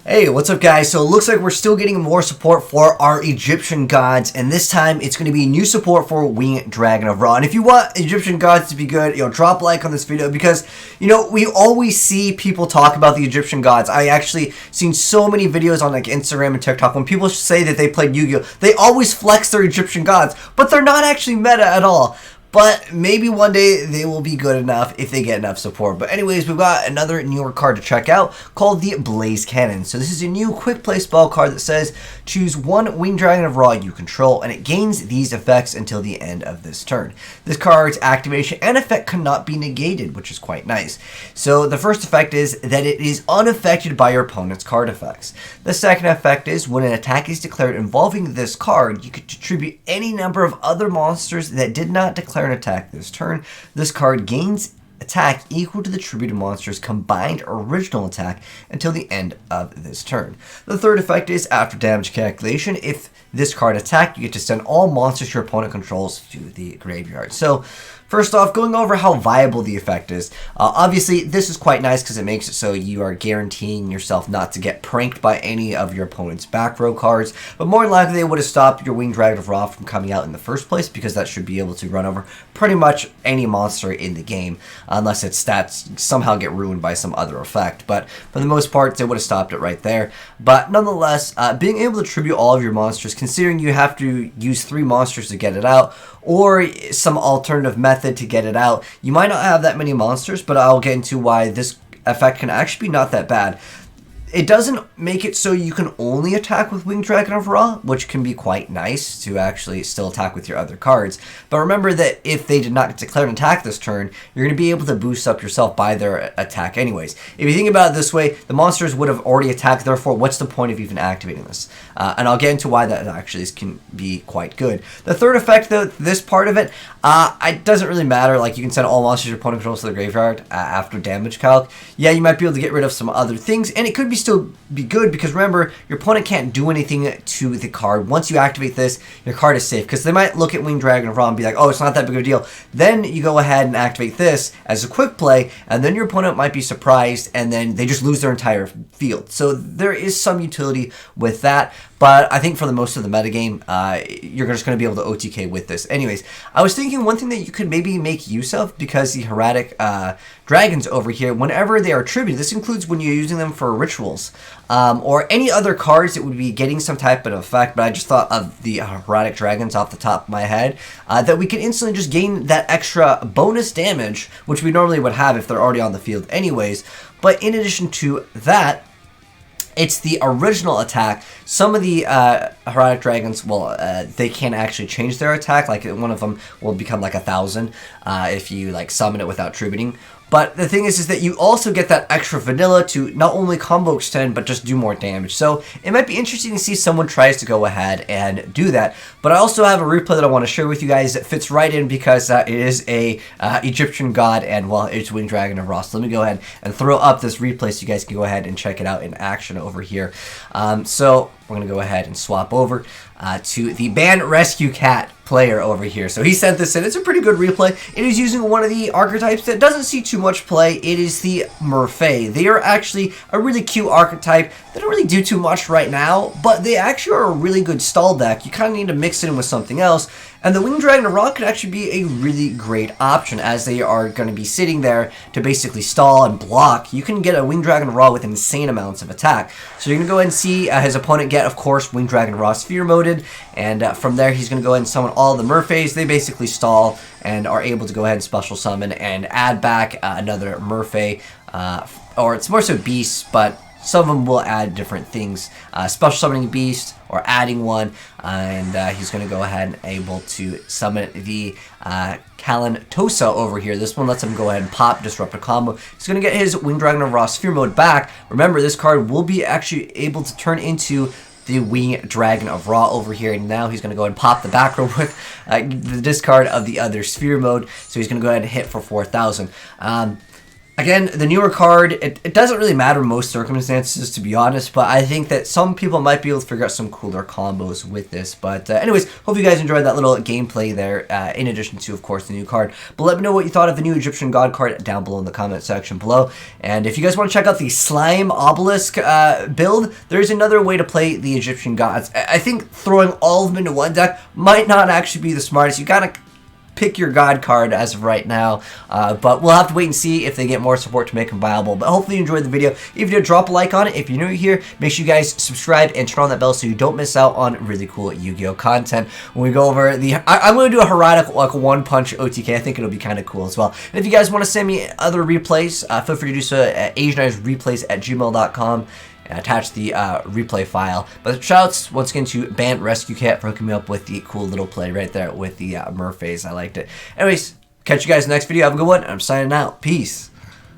Hey, what's up guys? So it looks like we're still getting more support for our Egyptian gods, and this time it's going to be new support for Winged Dragon of Ra. And if you want Egyptian gods to be good, drop a like on this video because, we always see people talk about the Egyptian gods. I actually seen so many videos on like Instagram and TikTok when people say that they played Yu-Gi-Oh! They always flex their Egyptian gods, but they're not actually meta at all. But maybe one day they will be good enough if they get enough support. But anyways, we've got another newer card to check out called the Blaze Cannon. So this is a new quick play spell card that says choose one Winged Dragon of Ra you control, and it gains these effects until the end of this turn. This card's activation and effect cannot be negated, which is quite nice. So the first effect is that it is unaffected by your opponent's card effects. The second effect is when an attack is declared involving this card, you could attribute any number of other monsters that did not declare an attack this turn. This card gains attack equal to the attributed monster's combined original attack until the end of this turn. The third effect is after damage calculation, if this card attacked, you get to send all monsters your opponent controls to the graveyard. So first off, going over how viable the effect is. Obviously, this is quite nice because it makes it so you are guaranteeing yourself not to get pranked by any of your opponent's back row cards. But more than likely, they would have stopped your Winged Dragon of Ra from coming out in the first place because that should be able to run over pretty much any monster in the game, unless its stats somehow get ruined by some other effect. But for the most part, they would have stopped it right there. But nonetheless, being able to tribute all of your monsters, considering you have to use 3 monsters to get it out, or some alternative method to get it out, you might not have that many monsters, but I'll get into why this effect can actually be not that bad. It doesn't make it so you can only attack with Winged Dragon of Ra, which can be quite nice to actually still attack with your other cards. But remember that if they did not declare an attack this turn, you're going to be able to boost up yourself by their attack anyways. If you think about it this way, the monsters would have already attacked, therefore what's the point of even activating this? And I'll get into why that actually can be quite good. The third effect though, this part of it, it doesn't really matter. Like you can send all monsters your opponent controls to the graveyard after damage calc. Yeah, you might be able to get rid of some other things, and it could still be good because remember, your opponent can't do anything to the card. Once you activate this, your card is safe because they might look at Winged Dragon of Ra and be like, oh, it's not that big of a deal. Then you go ahead and activate this as a quick play, and then your opponent might be surprised and then they just lose their entire field. So there is some utility with that. But I think for the most of the metagame, you're just going to be able to OTK with this. Anyways, I was thinking one thing that you could maybe make use of, because the Hieratic dragons over here, whenever they are tributed, this includes when you're using them for rituals, or any other cards that would be getting some type of effect, but I just thought of the Hieratic dragons off the top of my head, that we can instantly just gain that extra bonus damage, which we normally would have if they're already on the field anyways. But in addition to that, it's the original attack. Some of the Hieratic dragons, well, they can actually change their attack. Like one of them will become like 1,000 if you like summon it without tributing. But the thing is that you also get that extra vanilla to not only combo extend, but just do more damage. So it might be interesting to see someone tries to go ahead and do that. But I also have a replay that I want to share with you guys that fits right in because it is a Egyptian god, and well, it's Winged Dragon of Ra. So let me go ahead and throw up this replay so you guys can go ahead and check it out in action over here. So we're going to go ahead and swap over to the Band Rescue Cat player over here. So he sent this in. It's a pretty good replay. It is using one of the archetypes that doesn't see too much play. It is the Merfay. They are actually a really cute archetype. They don't really do too much right now, but they actually are a really good stall deck. You kind of need to mix it in with something else. And the Winged Dragon of Ra could actually be a really great option, as they are going to be sitting there to basically stall and block. You can get a Winged Dragon of Ra with insane amounts of attack. So you're going to go ahead and see his opponent get, of course, Winged Dragon of Ra sphere moded, and from there he's going to go ahead and summon all the Merfays. They basically stall and are able to go ahead and special summon and add back another Merfay, or it's more so beasts, but some of them will add different things, special summoning a beast or adding one, and he's going to go ahead and able to summon the Kalantosa over here. This one lets him go ahead and pop Disrupt a combo. He's going to get his Winged Dragon of Ra sphere mode back. Remember, this card will be actually able to turn into the Winged Dragon of Ra over here, and now he's going to go ahead and pop the back row with the discard of the other sphere mode, so he's going to go ahead and hit for 4,000. Again, the newer card, it doesn't really matter in most circumstances, to be honest, but I think that some people might be able to figure out some cooler combos with this. But anyways, hope you guys enjoyed that little gameplay there, in addition to, of course, the new card. But let me know what you thought of the new Egyptian God card down below in the comment section below. And if you guys want to check out the Slime Obelisk build, there's another way to play the Egyptian Gods. I think throwing all of them into one deck might not actually be the smartest. You gotta pick your God card as of right now, but we'll have to wait and see if they get more support to make them viable. But hopefully you enjoyed the video. If you did, drop a like on it. If you're new here, make sure you guys subscribe and turn on that bell so you don't miss out on really cool Yu-Gi-Oh content. When we go over the, I'm going to do a Herodic like one-punch OTK. I think it'll be kind of cool as well. And if you guys want to send me other replays, feel free to do so at AzneyesReplays@gmail.com. Attach the replay file. But shouts once again to Band Rescue Cat for hooking me up with the cool little play right there with the Murphys. I liked it. Anyways, catch you guys in the next video. Have a good one. I'm signing out. Peace.